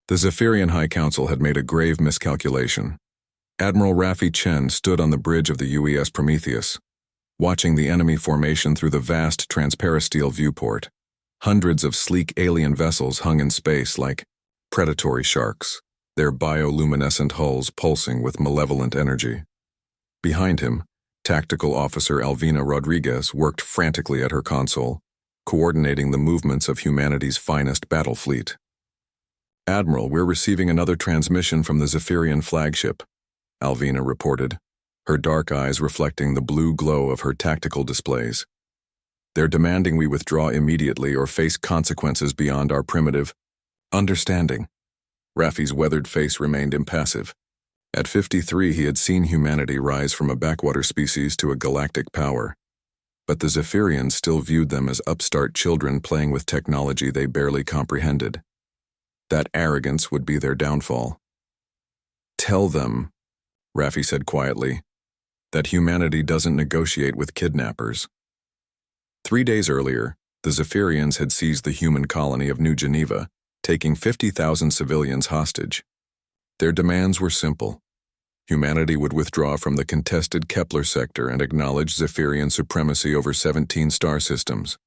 The Zephyrian High Council had made a grave miscalculation. Admiral Raffi Chen stood on the bridge of the UES Prometheus, watching the enemy formation through the vast transparisteel viewport. Hundreds of sleek alien vessels hung in space like predatory sharks, their bioluminescent hulls pulsing with malevolent energy. Behind him, Tactical Officer Alvina Rodriguez worked frantically at her console, coordinating the movements of humanity's finest Battlefleet. "Admiral, we're receiving another transmission from the Zephyrian flagship," Alvina reported, her dark eyes reflecting the blue glow of her tactical displays. "They're demanding we withdraw immediately or face consequences beyond our primitive understanding." Raffi's weathered face remained impassive. At 53, he had seen humanity rise from a backwater species to a galactic power. But the Zephyrians still viewed them as upstart children playing with technology they barely comprehended. That arrogance would be their downfall. "Tell them," Raffi said quietly, "that humanity doesn't negotiate with kidnappers." 3 days earlier, the Zephyrians had seized the human colony of New Geneva, taking 50,000 civilians hostage. Their demands were simple. Humanity would withdraw from the contested Kepler sector and acknowledge Zephyrian supremacy over 17 star systems.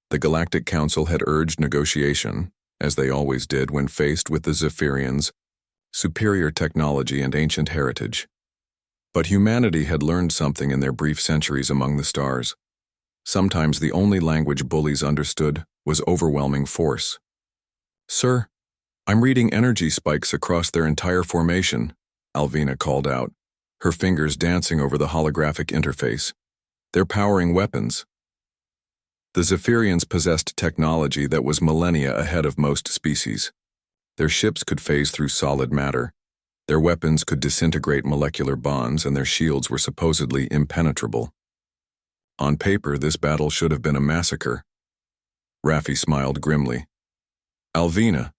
The Galactic Council had urged negotiation, as they always did when faced with the Zephyrians' superior technology and ancient heritage. But humanity had learned something in their brief centuries among the stars. Sometimes the only language bullies understood was overwhelming force. "Sir, I'm reading energy spikes across their entire formation," Alvina called out, her fingers dancing over the holographic interface. "They're powering weapons." The Zephyrians possessed technology that was millennia ahead of most species. Their ships could phase through solid matter, their weapons could disintegrate molecular bonds, and their shields were supposedly impenetrable. On paper, this battle should have been a massacre. Raffi smiled grimly. "Alvina,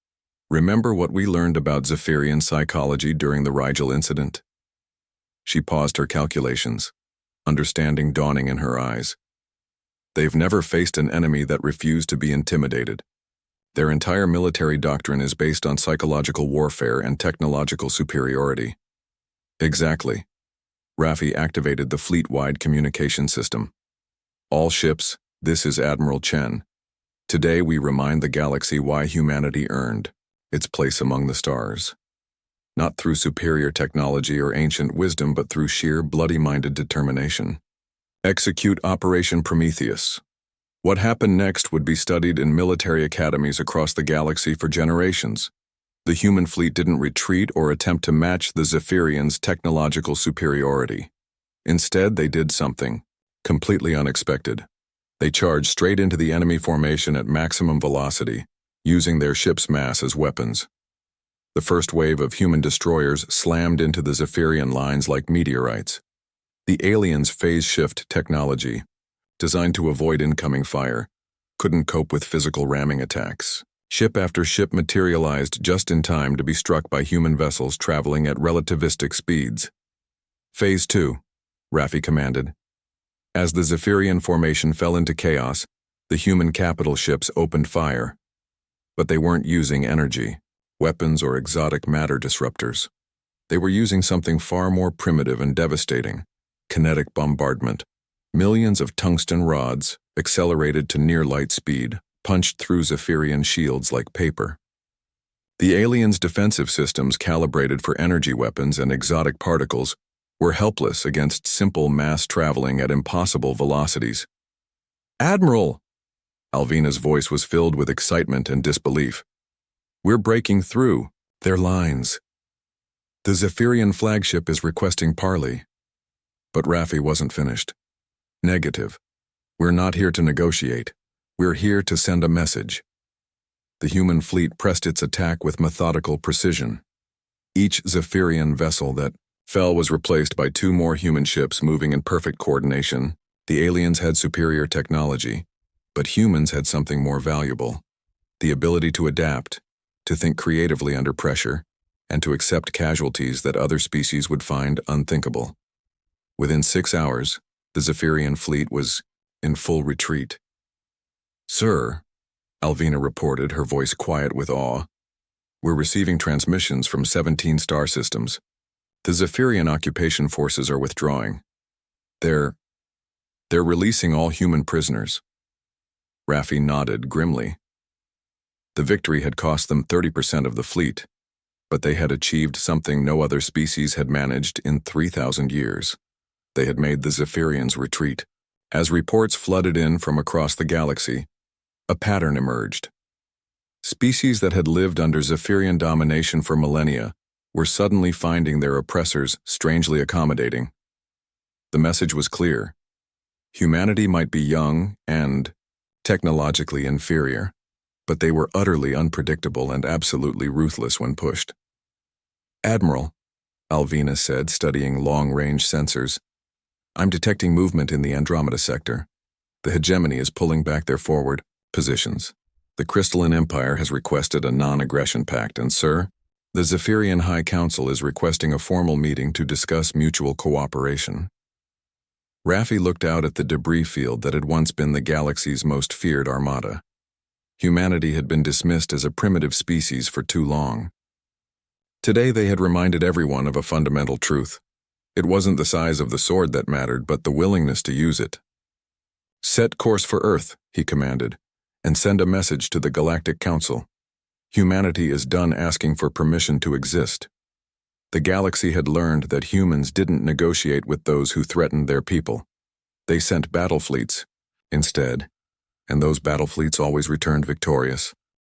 remember what we learned about Zephyrian psychology during the Rigel incident?" She paused her calculations, understanding dawning in her eyes. They've never faced an enemy that refused to be intimidated. Their entire military doctrine is based on psychological warfare and technological superiority. Exactly. Raffi activated the fleet-wide communication system. "All ships, this is Admiral Chen. Today we remind the galaxy why humanity earned its place among the stars. Not through superior technology or ancient wisdom, but through sheer bloody-minded determination. Execute Operation Prometheus. What happened next would be studied in military academies across the galaxy for generations. The human fleet didn't retreat or attempt to match the Zephyrians' technological superiority. Instead, they did something completely unexpected. They charged straight into the enemy formation at maximum velocity, using their ship's mass as weapons. The first wave of human destroyers slammed into the Zephyrian lines like meteorites. The aliens' phase shift technology, designed to avoid incoming fire, couldn't cope with physical ramming attacks. Ship after ship materialized just in time to be struck by human vessels traveling at relativistic speeds. "Phase 2, Raffi commanded. As the Zephyrian formation fell into chaos, the human capital ships opened fire. But they weren't using energy, weapons, or exotic matter disruptors. They were using something far more primitive and devastating: kinetic bombardment. Millions of tungsten rods, accelerated to near-light speed, punched through Zephyrian shields like paper. The aliens' defensive systems, calibrated for energy weapons and exotic particles, were helpless against simple mass traveling at impossible velocities. "Admiral!" Alvina's voice was filled with excitement and disbelief. "We're breaking through their lines. The Zephyrian flagship is requesting parley." But Raffi wasn't finished. "Negative. We're not here to negotiate. We're here to send a message." The human fleet pressed its attack with methodical precision. Each Zephyrian vessel that fell was replaced by 2 more human ships moving in perfect coordination. The aliens had superior technology, but humans had something more valuable: the ability to adapt, to think creatively under pressure, and to accept casualties that other species would find unthinkable. Within 6 hours, the Zephyrian fleet was in full retreat. "Sir," Alvina reported, her voice quiet with awe, We're receiving transmissions from 17 star systems. The Zephyrian occupation forces are withdrawing. They're releasing all human prisoners. Raffi nodded grimly. The victory had cost them 30% of the fleet, but they had achieved something no other species had managed in 3,000 years. They had made the Zephyrians retreat. As reports flooded in from across the galaxy, a pattern emerged. Species that had lived under Zephyrian domination for millennia were suddenly finding their oppressors strangely accommodating. The message was clear. Humanity might be young and technologically inferior, but they were utterly unpredictable and absolutely ruthless when pushed. "Admiral," Alvina said, studying long-range sensors, "I'm detecting movement in the Andromeda sector. The hegemony is pulling back their forward positions. The Crystalline Empire has requested a non-aggression pact, and, sir, the Zephyrian High Council is requesting a formal meeting to discuss mutual cooperation." Raffi looked out at the debris field that had once been the galaxy's most feared armada. Humanity had been dismissed as a primitive species for too long. Today they had reminded everyone of a fundamental truth. It wasn't the size of the sword that mattered, but the willingness to use it. "Set course for Earth," he commanded, "and send a message to the Galactic Council. Humanity is done asking for permission to exist." The galaxy had learned that humans didn't negotiate with those who threatened their people. They sent battle fleets instead, and those battle fleets always returned victorious.